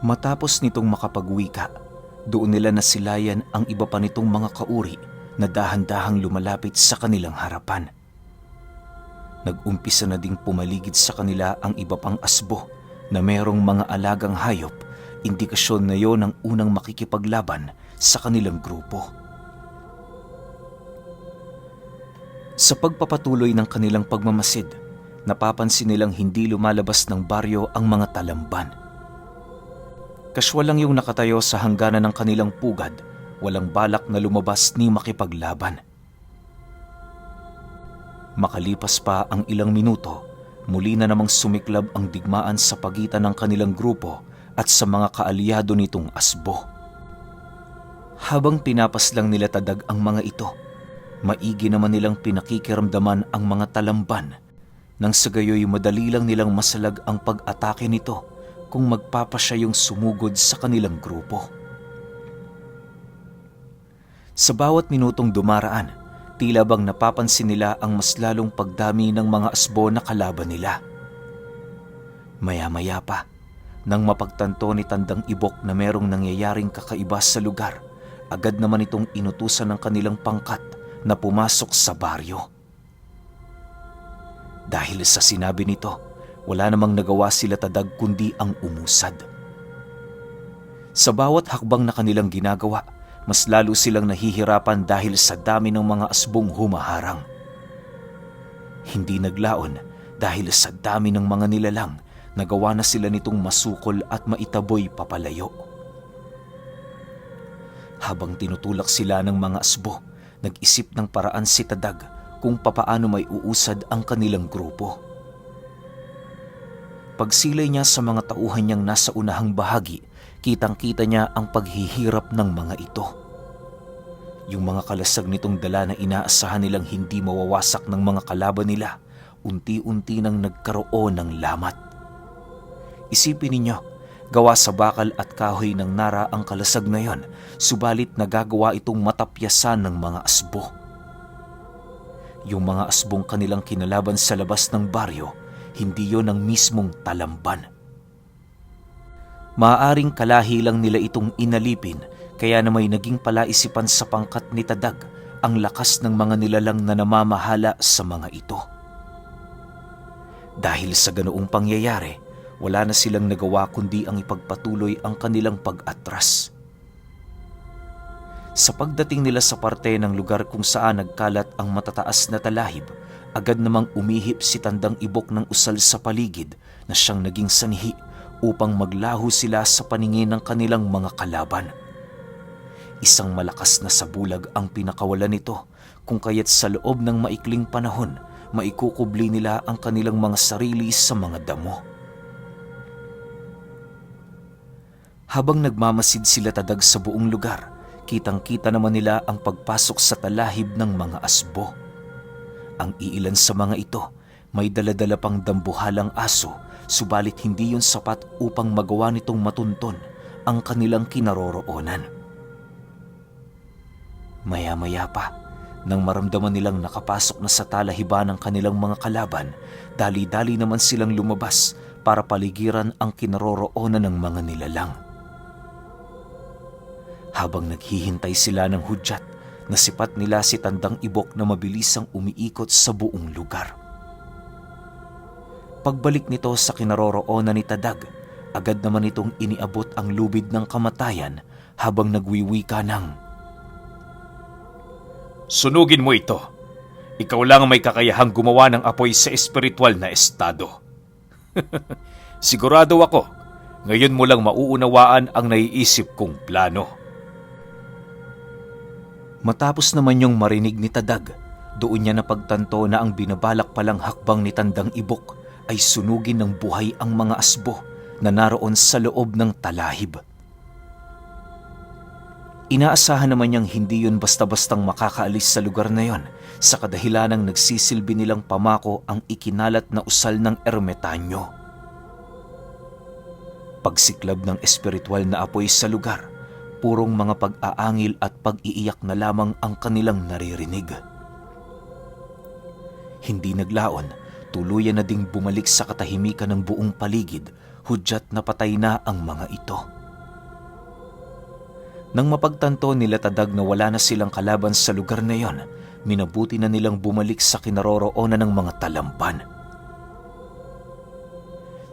Matapos nitong makapagwika, doon nila nasilayan ang iba pa nitong mga kauri na dahan-dahang lumalapit sa kanilang harapan. Nag-umpisa na ding pumaligid sa kanila ang iba pang asbo na mayroong mga alagang hayop, indikasyon na yon ang unang makikipaglaban sa kanilang grupo. Sa pagpapatuloy ng kanilang pagmamasid, napapansin nilang hindi lumalabas ng baryo ang mga talamban. Kaswal lang yung nakatayo sa hangganan ng kanilang pugad, walang balak na lumabas ni makipaglaban. Makalipas pa ang ilang minuto, muli na namang sumiklab ang digmaan sa pagitan ng kanilang grupo at sa mga kaalyado nitong asbo. Habang pinapaslang nila Tadag ang mga ito, maigi naman nilang pinakikiramdaman ang mga talamban nang sa gayoy madali lang nilang masalag ang pag-atake nito kung magpapasya yung sumugod sa kanilang grupo. Sa bawat minutong dumaraan, tila bang napapansin nila ang mas lalong pagdami ng mga asbo na kalaban nila. Maya-maya pa, nang mapagtanto ni Tandang Ibok na merong nangyayaring kakaiba sa lugar, agad naman itong inutusan ng kanilang pangkat na pumasok sa baryo. Dahil sa sinabi nito, wala namang nagawa sila Tadag kundi ang umusad. Sa bawat hakbang na kanilang ginagawa, mas lalo silang nahihirapan dahil sa dami ng mga asbong humaharang. Hindi naglaon dahil sa dami ng mga nilalang, nagawa na sila nitong masukol at maitaboy papalayo. Habang tinutulak sila ng mga asbo, nag-isip ng paraan si Tadag kung papaano may uusad ang kanilang grupo. Pagsilay niya sa mga tauhan niyang nasa unahang bahagi, kitang-kita niya ang paghihirap ng mga ito. Yung mga kalasag nitong dala na inaasahan nilang hindi mawawasak ng mga kalaban nila, unti-unti nang nagkaroon ng lamat. Isipin ninyo, gawa sa bakal at kahoy ng nara ang kalasag na yon, subalit nagagawa itong matapyasan ng mga asbo. Yung mga asbong kanilang kinalaban sa labas ng baryo, hindi yon ang mismong talamban. Maaaring kalahi lang nila itong inalipin, kaya na may naging palaisipan sa pangkat ni Tadag ang lakas ng mga nilalang na namamahala sa mga ito. Dahil sa ganoong pangyayari, wala na silang nagawa kundi ang ipagpatuloy ang kanilang pag-atras. Sa pagdating nila sa parte ng lugar kung saan nagkalat ang matataas na talahib, agad namang umihip si Tandang Ibok ng usal sa paligid na siyang naging sanhi upang maglaho sila sa paningin ng kanilang mga kalaban. Isang malakas na sabulag ang pinakawalan nito, kung kaya't sa loob ng maikling panahon, maikukubli nila ang kanilang mga sarili sa mga damo. Habang nagmamasid sila Tadag sa buong lugar, kitang-kita naman nila ang pagpasok sa talahib ng mga asbo. Ang iilan sa mga ito, may daladala pang dambuhalang aso, subalit hindi yun sapat upang magawa nitong matunton ang kanilang kinaroroonan. Maya-maya pa, nang maramdaman nilang nakapasok na sa talahiban ng kanilang mga kalaban, dali-dali naman silang lumabas para paligiran ang kinaroroonan ng mga nilalang. Habang naghihintay sila ng hudyat, nasipat nila si Tandang Ibok na mabilisang umiikot sa buong lugar. Pagbalik nito sa kinaroroonan ni Tadag, agad naman itong iniabot ang lubid ng kamatayan habang nagwiwika ng, "Sunugin mo ito. Ikaw lang ang may kakayahang gumawa ng apoy sa espiritual na estado." "Sigurado ako, ngayon mo lang mauunawaan ang naiisip kong plano." Matapos naman yung marinig ni Tadag, doon niya napagtanto na ang binabalak palang hakbang ni Tandang Ibok ay sunugin ng buhay ang mga asbo na naroon sa loob ng talahib. Inaasahan naman niyang hindi yun basta-bastang makakaalis sa lugar na yon, sa kadahilanang nagsisilbi nilang pamako ang ikinalat na usal ng ermitanyo. Pagsiklab ng espiritual na apoy sa lugar, purong mga pag-aangil at pag-iiyak na lamang ang kanilang naririnig. Hindi naglaon, tuluyan na ding bumalik sa katahimikan ng buong paligid, hudyat na patay na ang mga ito. Nang mapagtanto nila Tadag na wala na silang kalaban sa lugar na yon, minabuti na nilang bumalik sa kinaroroonan ng mga Talamban.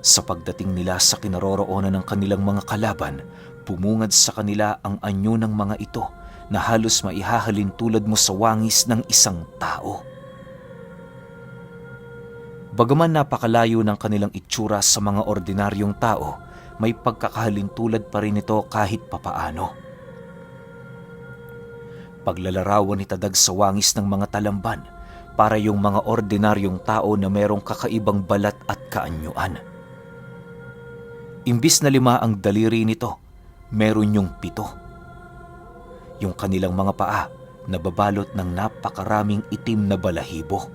Sa pagdating nila sa kinaroroonan ng kanilang mga kalaban, bumungad sa kanila ang anyo ng mga ito na halos maihahalin tulad mo sa wangis ng isang tao. Bagaman napakalayo ng kanilang itsura sa mga ordinaryong tao, may pagkakahalin tulad pa rin ito kahit papaano. Paglalarawan ni Tadag sa wangis ng mga Talamban, para yung mga ordinaryong tao na merong kakaibang balat at kaanyuan. Imbis na 5 ang daliri nito, meron yung 7. Yung kanilang mga paa nababalot ng napakaraming itim na balahibo.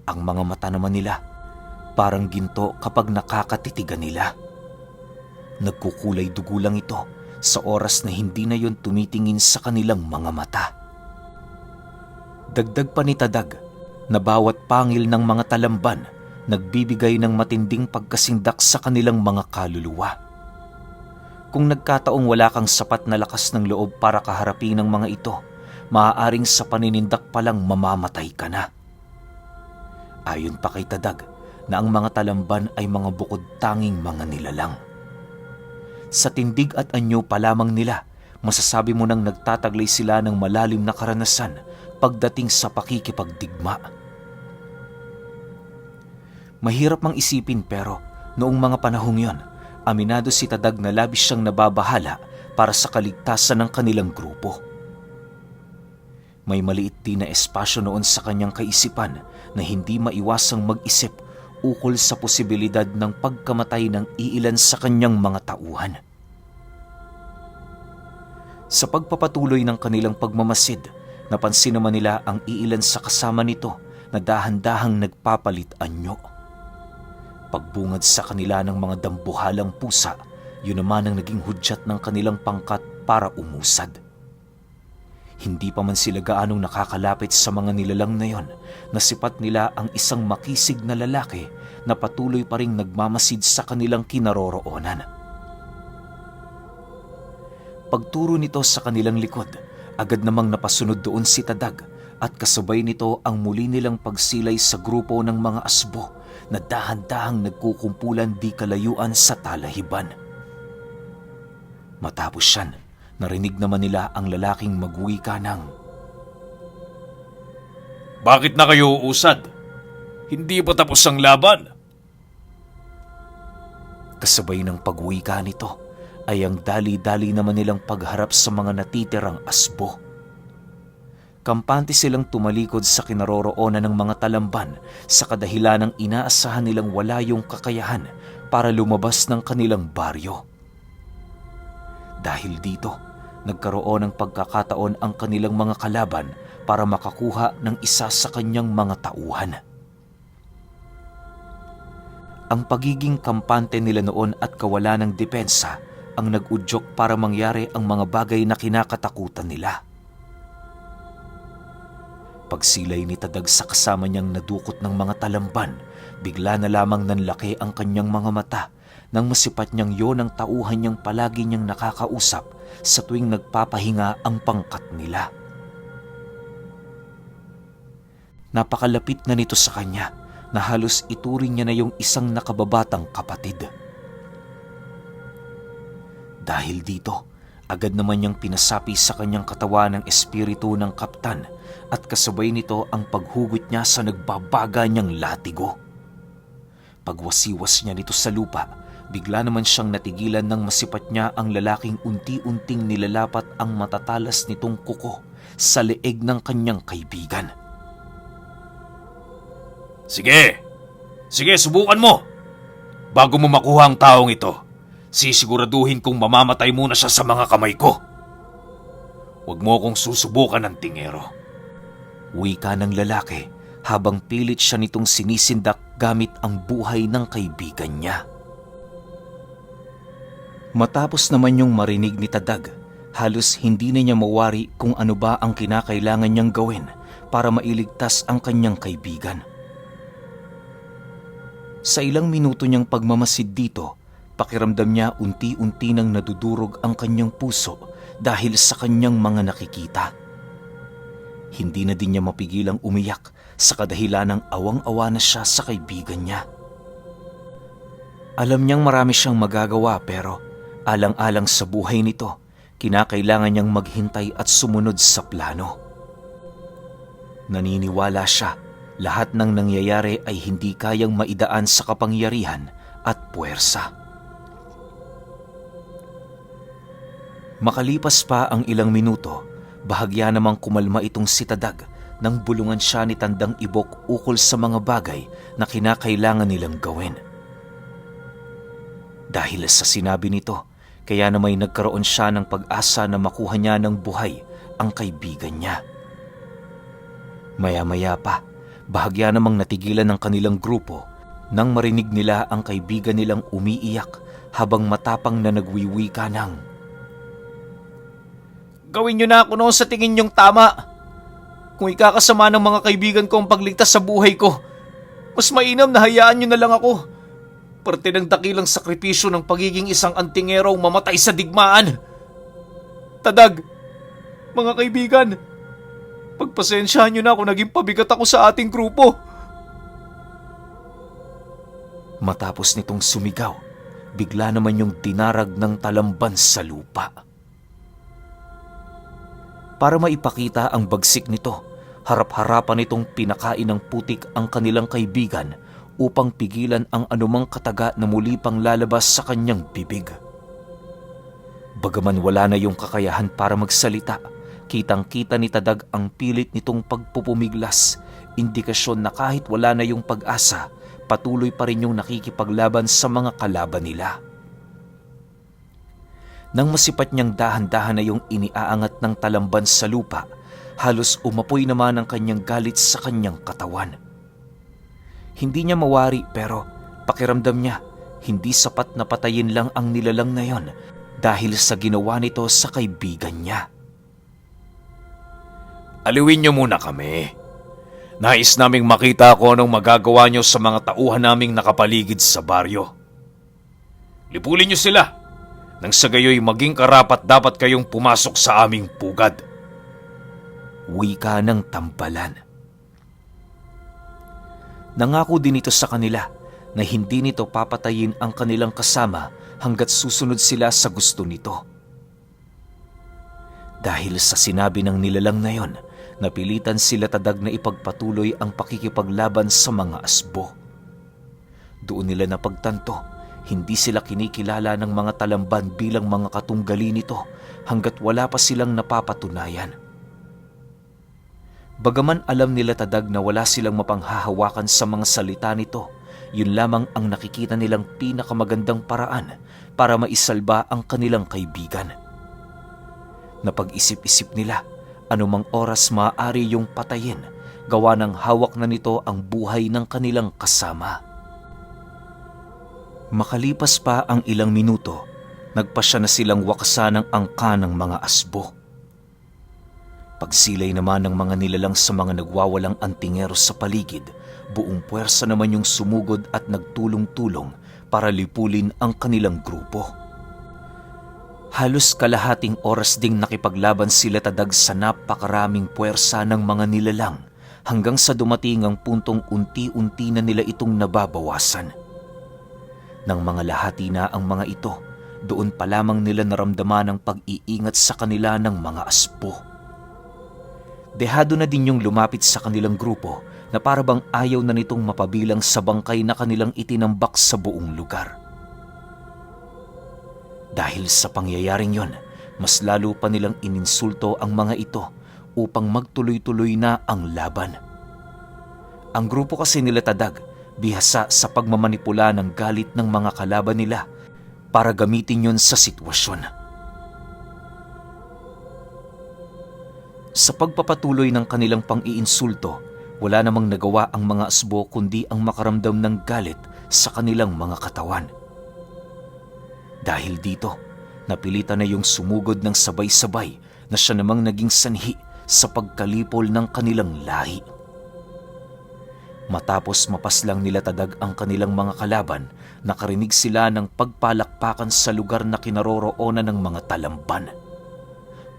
Ang mga mata naman nila parang ginto kapag nakakatitigan nila. Nagkukulay dugo lang ito sa oras na hindi na yon tumitingin sa kanilang mga mata. Dagdag pa ni Tadag na bawat pangil ng mga Talamban nagbibigay ng matinding pagkasindak sa kanilang mga kaluluwa. Kung nagkataong wala kang sapat na lakas ng loob para kaharapin ng mga ito, maaaring sa paninindak pa lang mamamatay ka na. Ayon pa kay Tadag na ang mga Talamban ay mga bukod tanging mga nilalang. Sa tindig at anyo pa lamang nila, masasabi mo nang nagtataglay sila ng malalim na karanasan pagdating sa pakikipagdigma. Mahirap mang isipin pero noong mga panahong yon, aminado si Tadag na labis siyang nababahala para sa kaligtasan ng kanilang grupo. May maliit din na espasyo noon sa kanyang kaisipan na hindi maiwasang mag-isip ukol sa posibilidad ng pagkamatay ng iilan sa kanyang mga tauhan. Sa pagpapatuloy ng kanilang pagmamasid, napansin naman nila ang iilan sa kasama nito na dahan-dahang nagpapalit anyo. Pagbungad sa kanila ng mga dambuhalang pusa, yun naman ang naging hudyat ng kanilang pangkat para umusad. Hindi pa man sila gaanong nakakalapit sa mga nilalang na yon, nasipat nila ang isang makisig na lalaki na patuloy pa ring nagmamasid sa kanilang kinaroroonan. Pagturo nito sa kanilang likod, agad namang napasunod doon si Tadag at kasabay nito ang muli nilang pagsilay sa grupo ng mga asbo na dahan-dahang nagkukumpulan di kalayuan sa talahiban. Matapos yan, narinig naman nila ang lalaking magwika ng, Bakit na kayo uusad? Hindi pa tapos ang laban? Kasabay ng pagwika nito ay ang dali-dali naman nilang pagharap sa mga natitirang asbo. Kampante silang tumalikod sa kinaroroonan ng mga Talamban sa kadahilanang inaasahan nilang wala yung kakayahan para lumabas ng kanilang baryo. Dahil dito, nagkaroon ng pagkakataon ang kanilang mga kalaban para makakuha ng isa sa kanyang mga tauhan. Ang pagiging kampante nila noon at kawalan ng depensa ang nag-udyok para mangyari ang mga bagay na kinakatakutan nila. Pagsilay ni Tadag sa kasama niyang nadukot ng mga Talamban, bigla na lamang nanlaki ang kanyang mga mata nang masipat niyang yon ang tauhan niyang palagi niyang nakakausap sa tuwing nagpapahinga ang pangkat nila. Napakalapit na nito sa kanya na halos ituring niya na yung isang nakababatang kapatid. Dahil dito, agad naman niyang pinasapi sa kanyang katawan ng espiritu ng kaptan at kasabay nito ang paghugot niya sa nagbabaga niyang latigo. Pagwasiwas niya nito sa lupa, bigla naman siyang natigilan nang masipat niya ang lalaking unti-unting nilalapat ang matatalas nitong kuko sa leeg ng kanyang kaibigan. Sige! Sige, subukan mo! Bago mo makuha ang taong ito, sisiguraduhin kong mamamatay muna siya sa mga kamay ko. Huwag mo akong susubukan ng tingero. Wika ng lalaki habang pilit siya nitong sinisindak gamit ang buhay ng kaibigan niya. Matapos naman yung marinig ni Tadag, halos hindi na niya mawari kung ano ba ang kinakailangan niyang gawin para mailigtas ang kanyang kaibigan. Sa ilang minuto niyang pagmamasid dito, pakiramdam niya unti-unti nang nadudurog ang kanyang puso dahil sa kanyang mga nakikita. Hindi na din niya mapigilang umiyak sa kadahilanang awang-awa na siya sa kaibigan niya. Alam niyang marami siyang magagawa pero alang-alang sa buhay nito, kinakailangan niyang maghintay at sumunod sa plano. Naniniwala siya, lahat ng nangyayari ay hindi kayang maidaan sa kapangyarihan at puwersa. Makalipas pa ang ilang minuto, bahagya namang kumalma itong si Tadag nang bulungan siya ni Tandang Ibok ukol sa mga bagay na kinakailangan nilang gawin. Dahil sa sinabi nito, kaya na may nagkaroon siya ng pag-asa na makuha niya ng buhay ang kaibigan niya. Maya-maya pa, bahagya namang natigilan ng kanilang grupo nang marinig nila ang kaibigan nilang umiiyak habang matapang na nagwiwika ng, Gawin niyo na ako noon sa tingin niyong tama. Kung ikakasama ng mga kaibigan ko ang pagligtas sa buhay ko, mas mainam na hayaan niyo na lang ako. Parte ng dakilang sakripisyo ng pagiging isang antingero mamatay sa digmaan. Tadag, mga kaibigan, pagpasensyahan niyo na kung naging pabigat ako sa ating grupo. Matapos nitong sumigaw, bigla naman yung dinarag ng talamban sa lupa. Para maipakita ang bagsik nito, harap-harapan nitong pinakain ng putik ang kanilang kaibigan upang pigilan ang anumang kataga na muli pang lalabas sa kanyang bibig. Bagaman wala na yung kakayahan para magsalita, kitang-kita ni Tadag ang pilit nitong pagpupumiglas, indikasyon na kahit wala na yung pag-asa, patuloy pa rin yung nakikipaglaban sa mga kalaban nila. Nang masipat niyang dahan-dahan na yung iniaangat ng talamban sa lupa, halos umapoy naman ang kanyang galit sa kanyang katawan. Hindi niya mawari pero pakiramdam niya hindi sapat na patayin lang ang nilalang na yon dahil sa ginawa nito sa kaibigan niya. Aliwin niyo muna kami. Nais naming makita kung anong magagawa niyo sa mga tauhan naming nakapaligid sa baryo. Lipulin niyo sila nang sa gayoy maging karapat dapat kayong pumasok sa aming pugad. Wika ng tampalan. Nangako din ito sa kanila na hindi nito papatayin ang kanilang kasama hanggat susunod sila sa gusto nito. Dahil sa sinabi ng nilalang na yon, napilitan sila Tadag na ipagpatuloy ang pakikipaglaban sa mga asbo. Doon nila napagtanto, hindi sila kinikilala ng mga talamban bilang mga katunggali nito hanggat wala pa silang napapatunayan. Bagaman alam nila Tadag na wala silang mapanghahawakan sa mga salita nito, yun lamang ang nakikita nilang pinakamagandang paraan para maisalba ang kanilang kaibigan. Napag-isip-isip nila, anumang oras maaari yung patayin, gawa ng hawak na nito ang buhay ng kanilang kasama. Makalipas pa ang ilang minuto, nagpasya na silang wakasan ang angka ng mga asbo. Pagsilay naman ng mga nilalang sa mga nagwawalang antingero sa paligid, buong puwersa naman yung sumugod at nagtulong-tulong para lipulin ang kanilang grupo. Halos kalahating oras ding nakipaglaban sila Tadag sa napakaraming puwersa ng mga nilalang hanggang sa dumating ang puntong unti-unti na nila itong nababawasan. Nang mga lahati na ang mga ito, doon pa lamang nila naramdaman ang pag-iingat sa kanila ng mga asbo. Dehado na din yung lumapit sa kanilang grupo na parabang ayaw na nitong mapabilang sa bangkay na kanilang itinambak sa buong lugar. Dahil sa pangyayaring yon, mas lalo pa nilang ininsulto ang mga ito upang magtuloy-tuloy na ang laban. Ang grupo kasi nila Tadag, bihasa sa pagmamanipula ng galit ng mga kalaban nila para gamitin yon sa sitwasyon. Sa pagpapatuloy ng kanilang pang-iinsulto, wala namang nagawa ang mga asbo kundi ang makaramdam ng galit sa kanilang mga katawan. Dahil dito, napilitan na yung sumugod ng sabay-sabay na siya namang naging sanhi sa pagkalipol ng kanilang lahi. Matapos mapaslang nila Tadag ang kanilang mga kalaban, nakarinig sila ng pagpalakpakan sa lugar na kinaroroonan ng mga talamban.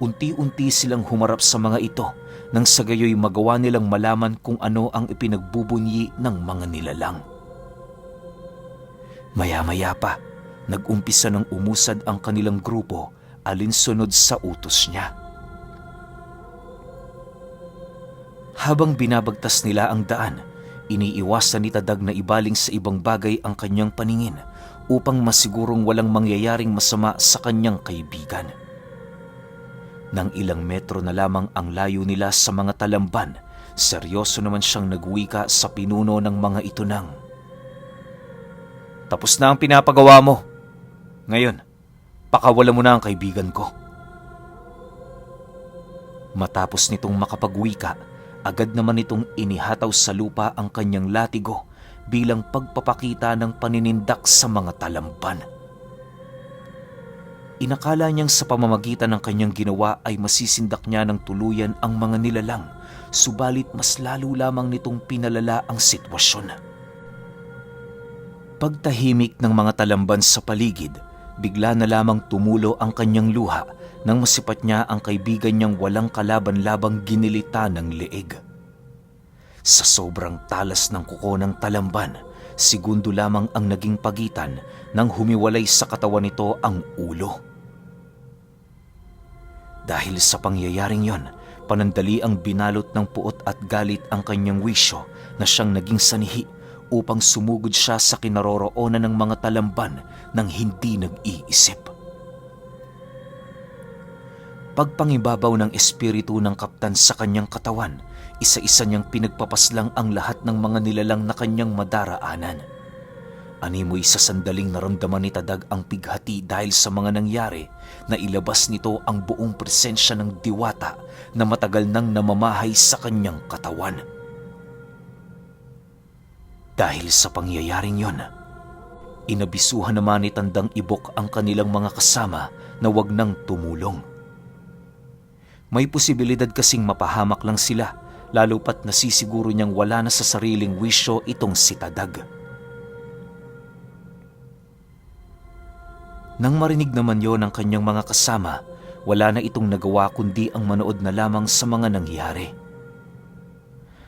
Unti-unti silang humarap sa mga ito nang sa gayoy magawa nilang malaman kung ano ang ipinagbubunyi ng mga nilalang. Maya-maya pa, nag-umpisa ng umusad ang kanilang grupo alinsunod sa utos niya. Habang binabagtas nila ang daan, iniiwasan ni Tadag na ibaling sa ibang bagay ang kanyang paningin upang masigurong walang mangyayaring masama sa kanyang kaibigan. Nang ilang metro na lamang ang layo nila sa mga talamban, seryoso naman siyang nagwika sa pinuno ng mga ito ng, "Tapos na ang pinapagawa mo. Ngayon, pakawala mo na ang kaibigan ko." Matapos nitong makapagwika, agad naman itong inihataw sa lupa ang kanyang latigo bilang pagpapakita ng paninindak sa mga talamban. Inakala niyang sa pamamagitan ng kanyang ginawa ay masisindak niya ng tuluyan ang mga nilalang, subalit mas lalo lamang nitong pinalala ang sitwasyon. Pagtahimik ng mga talamban sa paligid, bigla na lamang tumulo ang kanyang luha nang masipat niya ang kaibigan niyang walang kalaban-labang ginilita ng leeg. Sa sobrang talas ng kuko ng talamban, segundo lamang ang naging pagitan nang humiwalay sa katawan nito ang ulo. Dahil sa pangyayaring yon, panandali ang binalot ng puot at galit ang kanyang wisyo na siyang naging sanihi upang sumugod siya sa kinaroroonan ng mga talamban nang hindi nag-iisip. Pagpangibabaw ng espiritu ng kaptan sa kanyang katawan, isa-isa niyang pinagpapaslang ang lahat ng mga nilalang na kanyang madaraanan. Animoy sa sandaling naramdaman ni Tadag ang pighati dahil sa mga nangyari na ilabas nito ang buong presensya ng diwata na matagal nang namamahay sa kanyang katawan. Dahil sa pangyayaring yon, inabisuhan naman ni Tandang Ibok ang kanilang mga kasama na wag nang tumulong. May posibilidad kasing mapahamak lang sila, lalo pat nasisiguro niyang wala na sa sariling wisyo itong si Tadag. Nang marinig naman yon ng kanyang mga kasama, wala na itong nagawa kundi ang manood na lamang sa mga nangyari.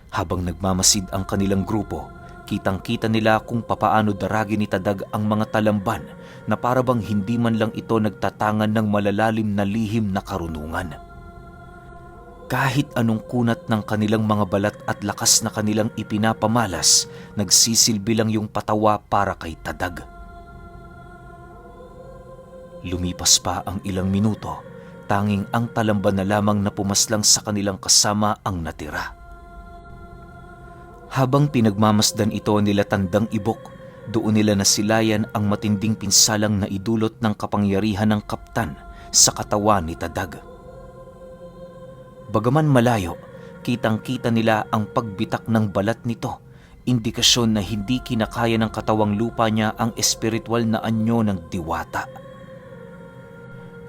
Habang nagmamasid ang kanilang grupo, kitang-kita nila kung papaano daragin ni Tadag ang mga talamban na parabang hindi man lang ito nagtatangan ng malalalim na lihim na karunungan. Kahit anong kunat ng kanilang mga balat at lakas na kanilang ipinapamalas, nagsisilbi lang yung patawa para kay Tadag. Lumipas pa ang ilang minuto, tanging ang talamban na lamang na pumaslang sa kanilang kasama ang natira. Habang pinagmamasdan ito nila Tandang Ibok, doon nila nasilayan ang matinding pinsalang na idulot ng kapangyarihan ng kaptan sa katawan ni Tadag. Bagaman malayo, kitang-kita nila ang pagbitak ng balat nito, indikasyon na hindi kinakaya ng katawang lupa niya ang espiritual na anyo ng diwata.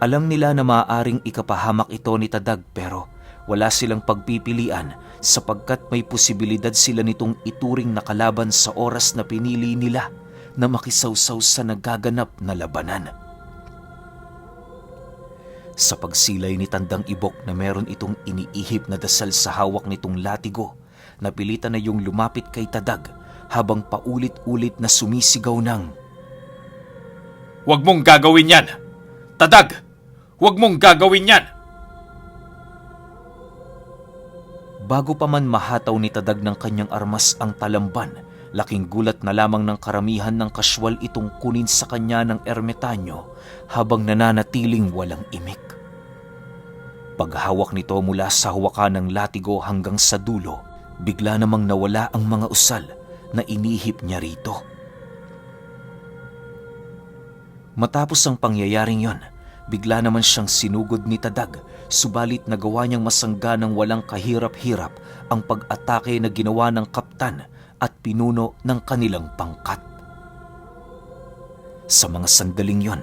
Alam nila na maaaring ikapahamak ito ni Tadag pero wala silang pagpipilian sapagkat may posibilidad sila nitong ituring na kalaban sa oras na pinili nila na makisawsaw sa nagaganap na labanan. Sa pagsilay ni Tandang Ibok na meron itong iniihip na dasal sa hawak nitong latigo, napilitan na yung lumapit kay Tadag habang paulit-ulit na sumisigaw ng, "Huwag mong gagawin yan! Tadag! Huwag mong gagawin yan!" Bago pa man mahataw ni Tadag ng kanyang armas ang talamban, laking gulat na lamang ng karamihan ng kaswal itong kunin sa kanya ng ermetanyo habang nananatiling walang imik. Paghawak nito mula sa hawakan ng latigo hanggang sa dulo, bigla namang nawala ang mga usal na inihip niya rito. Matapos ang pangyayaring yon, bigla naman siyang sinugod ni Tadag, subalit nagawa niyang masangga ng walang kahirap-hirap ang pag-atake na ginawa ng kaptan at pinuno ng kanilang pangkat. Sa mga sandaling yon,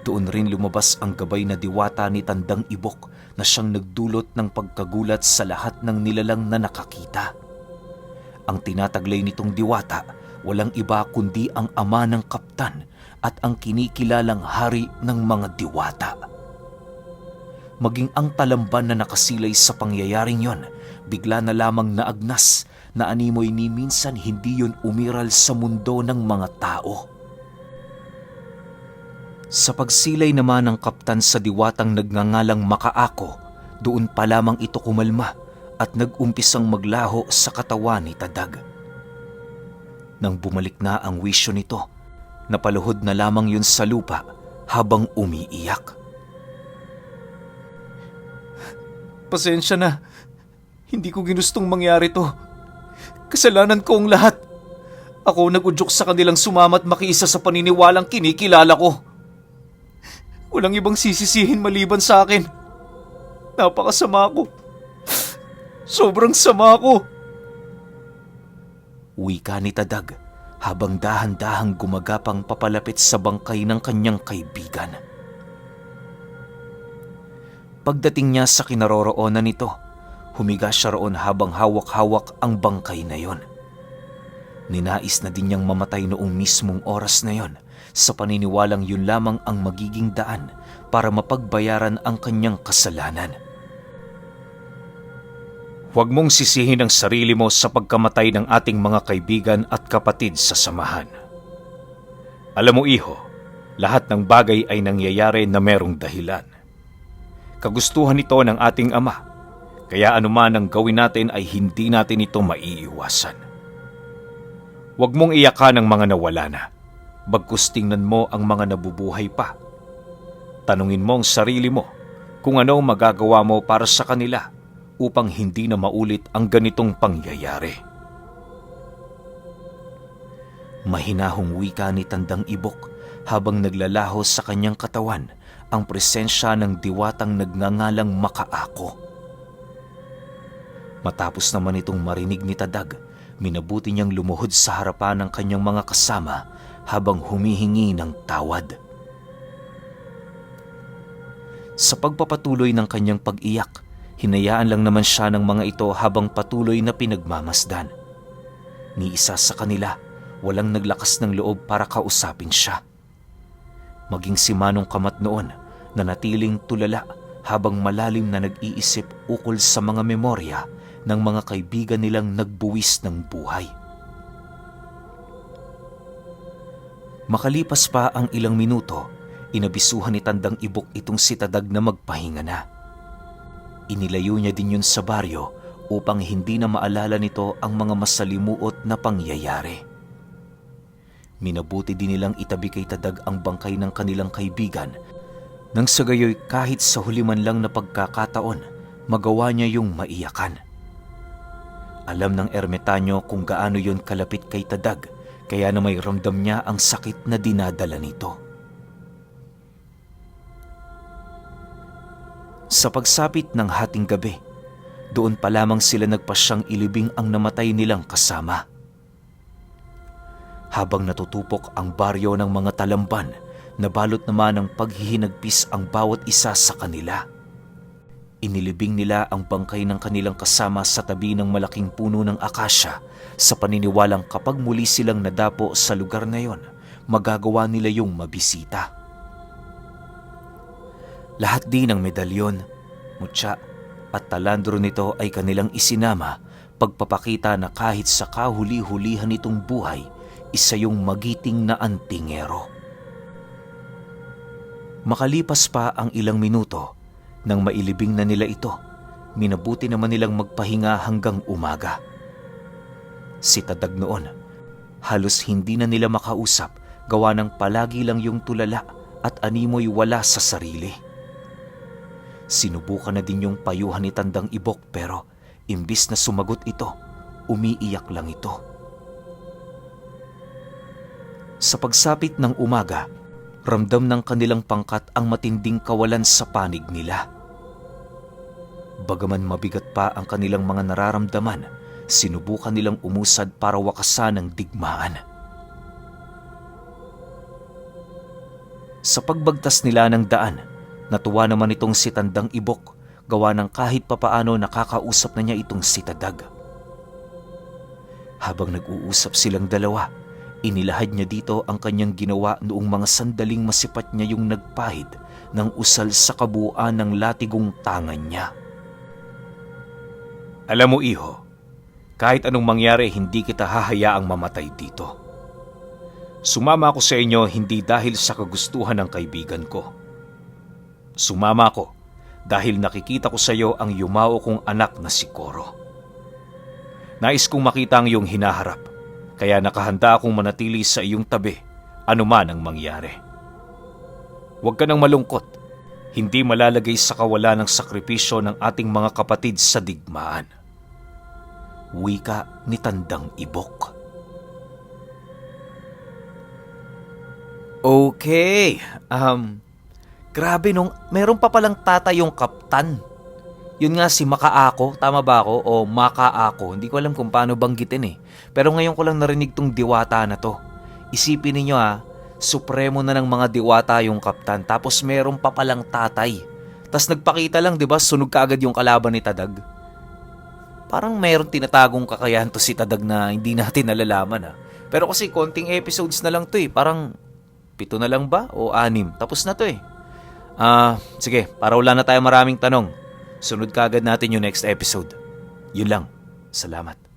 doon rin lumabas ang gabay na diwata ni Tandang Ibok na siyang nagdulot ng pagkagulat sa lahat ng nilalang na nakakita. Ang tinataglay nitong diwata walang iba kundi ang ama ng kaptan at ang kinikilalang hari ng mga diwata. Maging ang talamban na nakasilay sa pangyayaring yon, bigla na lamang naagnas na animoy ni minsan hindi yon umiral sa mundo ng mga tao. Sa pagsilay naman ng kaptan sa diwatang nagngangalang Makaako, doon pa lamang ito kumalma at nag-umpisang maglaho sa katawan ni Tadag. Nang bumalik na ang wisyo nito, napaluhod na lamang yun sa lupa habang umiiyak. Pasensya na. Hindi ko ginustong mangyari to. Kasalanan ko ang lahat. Ako nag-udyok sa kanilang sumamat makiisa sa paniniwalang kinikilala ko. Walang ibang sisisihin maliban sa akin. Napakasama ko. Sobrang sama ko. Wika ni Tadag habang dahan-dahang gumagapang papalapit sa bangkay ng kanyang kaibigan. Pagdating niya sa kinaroroonan nito, humiga siya roon habang hawak-hawak ang bangkay na yon. Ninais na din niyang mamatay noong mismong oras na yon sa paniniwalang yun lamang ang magiging daan para mapagbayaran ang kanyang kasalanan. Huwag mong sisihin ang sarili mo sa pagkamatay ng ating mga kaibigan at kapatid sa samahan. Alam mo, iho, lahat ng bagay ay nangyayari na merong dahilan. Kagustuhan ito ng ating Ama, kaya anuman ang gawin natin ay hindi natin ito maiiwasan. Huwag mong iyakan ang mga nawala na, bagkus tingnan mo ang mga nabubuhay pa. Tanungin mo ang sarili mo kung ano magagawa mo para sa kanila upang hindi na maulit ang ganitong pangyayari. Mahinahong wika ni Tandang Ibok habang naglalaho sa kanyang katawan ang presensya ng diwatang nagngangalang Makaako. Matapos naman itong marinig ni Tadag, minabuti niyang lumuhod sa harapan ng kanyang mga kasama habang humihingi ng tawad. Sa pagpapatuloy ng kanyang pag-iyak, hinayaan lang naman siya ng mga ito habang patuloy na pinagmamasdan. Ni isa sa kanila, walang naglakas ng loob para kausapin siya. Maging si Manong Kamat noon, nanatiling tulala habang malalim na nag-iisip ukol sa mga memorya ng mga kaibigan nilang nagbuwis ng buhay. Makalipas pa ang ilang minuto, inabisuhan ni Tandang Ibok itong si Tadag na magpahinga na. Inilayo niya din yun sa baryo upang hindi na maalala nito ang mga masalimuot na pangyayari. Minabuti din nilang itabi kay Tadag ang bangkay ng kanilang kaibigan nang sa gayoy kahit sa huli man lang na pagkakataon, magawa niya yung maiyakan. Alam ng ermitanyo kung gaano yon kalapit kay Tadag, kaya na may ramdam niya ang sakit na dinadala nito. Sa pagsapit ng hating gabi, doon pa lamang sila nagpasyang ilibing ang namatay nilang kasama. Habang natutupok ang baryo ng mga talamban, nabalot naman ng paghihinagpis ang bawat isa sa kanila. Inilibing nila ang bangkay ng kanilang kasama sa tabi ng malaking puno ng akasya sa paniniwalang kapag muli silang nadapo sa lugar na yon, magagawa nila yung mabisita. Lahat din ng medalyon, mutya at talandro nito ay kanilang isinama, pagpapakita na kahit sa kahuli-hulihan nitong buhay, isa yung magiting na antingero. Makalipas pa ang ilang minuto, nang mailibing na nila ito, minabuti naman nilang magpahinga hanggang umaga. Si Tadag noon, halos hindi na nila makausap, gawa ng palagi lang yung tulala at animoy wala sa sarili. Sinubukan na din yung payuhan ni Tandang Ibok pero imbis na sumagot ito, umiiyak lang ito. Sa pagsapit ng umaga, ramdam ng kanilang pangkat ang matinding kawalan sa panig nila. Bagaman mabigat pa ang kanilang mga nararamdaman, sinubukan nilang umusad para wakasan ang digmaan. Sa pagbagtas nila ng daan, natuwa naman itong si Tandang Ibok, gawa ng kahit papaano nakakausap na niya itong si Tadag. Habang nag-uusap silang dalawa, inilahad niya dito ang kanyang ginawa noong mga sandaling masipat niya yung nagpahid ng usal sa kabuuan ng latigong tangan niya. Alam mo, iho, kahit anong mangyari, hindi kita hahayaang mamatay dito. Sumama ako sa inyo hindi dahil sa kagustuhan ng kaibigan ko. Sumama ako dahil nakikita ko sa iyo ang yumao kong anak na si Koro. Nais kong makita ang iyong hinaharap, kaya nakahanda akong manatili sa iyong tabi, anuman ang mangyari. Huwag ka nang malungkot, hindi malalagay sa kawalan ng sakripisyo ng ating mga kapatid sa digmaan. Wika ni Tandang Ibok. Okay, grabe nung meron pa palang tatay yung kaptan. Yun nga si Makaako, tama ba ako? O Makaako, hindi ko alam kung paano banggitin eh. Pero ngayon ko lang narinig tong diwata na to. Isipin ninyo supremo na ng mga diwata yung kaptan, tapos meron pa palang tatay. Tapos nagpakita lang, di ba, sunog kaagad yung kalaban ni Tadag. Parang meron tinatagong kakayahan to si Tadag na hindi natin nalalaman Pero kasi konting episodes na lang to parang 7 na lang ba o 6, tapos na to sige, para wala na tayo maraming tanong. Sunod kaagad natin yung next episode. Yun lang. Salamat.